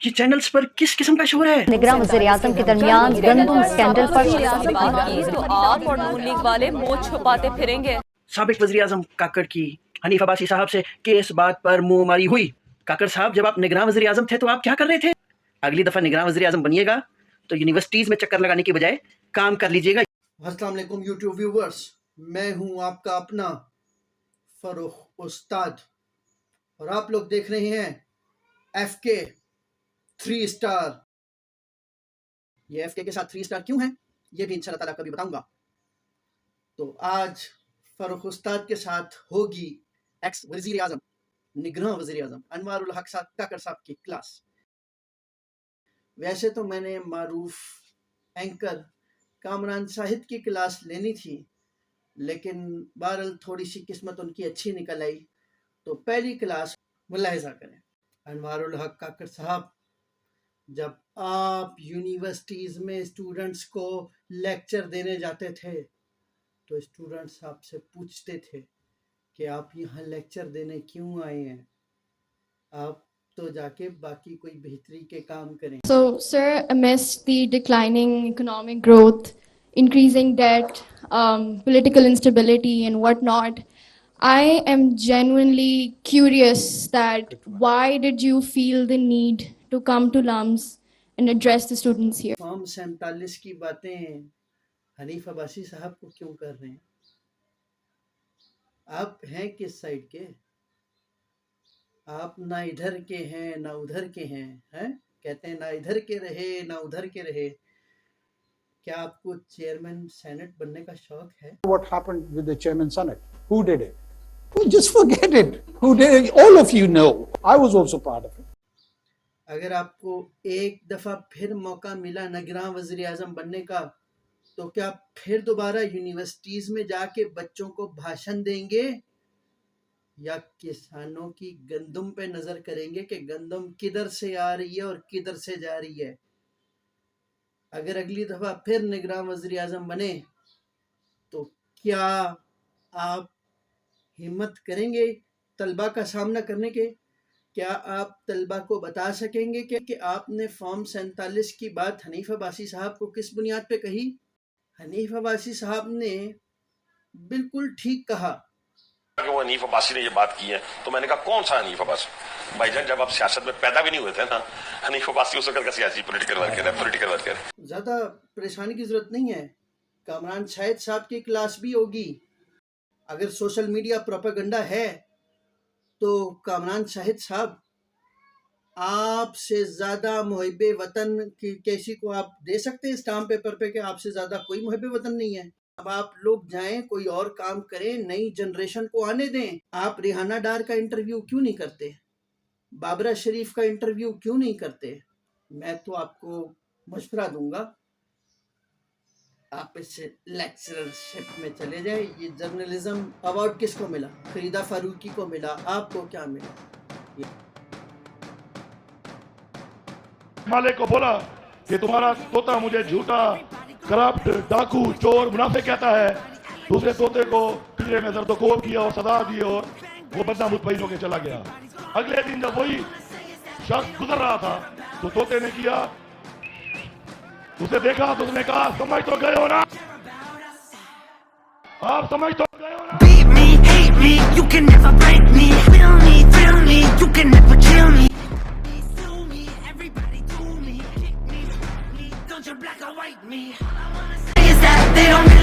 یہ چینلز پر کس قسم کا شور ہے؟ نگراں وزیر اعظم کے درمیان گندم اسکینڈل پر تو آپ اور نون لیگ والے منہ چھپاتے پھریں گے۔ سابق وزیر اعظم کاکڑ کی حنیف عباسی صاحب سے کس بات پر منہ ماری ہوئی؟ کاکڑ صاحب، جب آپ نگراں وزیر اعظم تھے تو آپ کیا کر رہے تھے؟ اگلی دفعہ نگراں وزیر اعظم بنیے گا تو یونیورسٹیز میں چکر لگانے کی بجائے کام کر لیجیے گا۔ السلام علیکم یوٹیوب ویورز، میں ہوں آپ کا اپنا فروخ استاد اور آپ لوگ دیکھ رہے ہیں ایف کے 3 اسٹار۔ یہ ایف کے ساتھ 3 اسٹار کیوں ہیں یہ بھی انشاءاللہ تعالیٰ کبھی بتاؤں گا۔ تو آج فروخ استاد کے ساتھ ہوگی ایکس وزیر اعظم، نگراں وزیر اعظم انوار الحق کاکڑ صاحب کی کلاس۔ ویسے تو میں نے معروف اینکر کامران شاہد کی کلاس لینی تھی، لیکن بہرحال تھوڑی سی قسمت ان کی اچھی نکل آئی، تو پہلی کلاس ملاحظہ کریں۔ انوار الحق کاکڑ صاحب، جب آپ یونیورسٹیز میں اسٹوڈنٹس کو لیکچر دینے جاتے تھے تو اسٹوڈنٹس آپ سے پوچھتے تھے کہ آپ یہاں لیکچر دینے کیوں آئے ہیں، آپ تو جا کے باقی کوئی بہتری کے کام کریں۔ So, sir, amidst the declining economic growth, increasing debt, political instability and whatnot, I am genuinely curious that why did you feel the need to come to LUMS and address the students here? Form 47 کی باتیں حنیف عباسی صاحب کو کیوں کر رہے ہیں؟ آپ ہیں کس سائڈ کے؟ آپ نہ ادھر کے ہیں نہ ادھر کے ہیں، کہتے ہیں نہ ادھر کے رہے نہ ادھر کے رہے۔ کیا آپ کو چیئرمین سینٹ بننے کا شوق ہے؟ What happened with the chairman senate? Who did it? Well, just forget it. Who did it? All of you know. I was also part of it. اگر آپ کو ایک دفعہ پھر موقع ملا نگراں وزیر اعظم بننے کا تو کیا پھر دوبارہ یونیورسٹیز میں جا کے بچوں کو بھاشن دیں گے یا کسانوں کی گندم پہ نظر کریں گے کہ گندم کدھر سے آ رہی ہے اور کدھر سے جا رہی ہے؟ اگر اگلی دفعہ پھر نگراں وزیر اعظم بنے تو کیا آپ ہمت کریں گے طلبہ کا سامنا کرنے کے؟ کیا آپ طلبہ کو بتا سکیں گے کہ آپ نے فارم 47 کی بات حنیف عباسی صاحب کو کس بنیاد پہ کہی؟ حنیف عباسی صاحب نے بالکل ٹھیک کہا۔ وہ حنیف عباسی نے یہ بات کی ہے تو میں نے کہا کون سا حنیف عباسی؟ بھائی جان، جب آپ سیاست میں پیدا بھی نہیں ہوئے تھے نا، حنیف عباسی اس وقت کا سیاسی پولیٹیکل ورکر ہے۔ زیادہ پریشانی کی ضرورت نہیں ہے، کامران شاہد صاحب کی کلاس بھی ہوگی۔ اگر سوشل میڈیا پروپیگنڈا ہے تو کامران شاہد صاحب آپ سے زیادہ محب وطن کسی کو آپ دے سکتے ہیں اسٹامپ پیپر پہ کہ آپ سے زیادہ کوئی محب وطن نہیں ہے؟ اب آپ لوگ جائیں کوئی اور کام کریں، نئی جنریشن کو آنے دیں۔ آپ ریحانہ ڈار کا انٹرویو کیوں نہیں کرتے؟ بابرہ شریف کا انٹرویو کیوں نہیں کرتے؟ میں تو آپ کو مشورہ دوں گا آپ اس لیکچررشپ میں چلے جائیں۔ یہ جرنلزم ایوارڈ کس کو ملا؟ فریدہ فاروقی کو ملا، آپ کو کیا ملا؟ مالک کو بولا کہ تمہارا طوطا مجھے جھوٹا، کرپٹ، ڈاکو، چور، منافق کہتا ہے۔ دوسرے طوطے کو پنجرے میں زرد و کوب کیا اور سزا دی اور وہ بندہ مطمئن ہو کے چلا گیا۔ اگلے دن جب وہی شخص گزر رہا تھا تو طوطے نے کیا، اسے دیکھا تو اس نے کہا سمجھ تو گئے ہو نا، آپ سمجھ تو گئے ہو نا۔ Beat me, hate me, you can never break me. Feel me, you can never kill me. Sue me, everybody do me. Kick me, don't you black or white me. All I wanna say is that they don't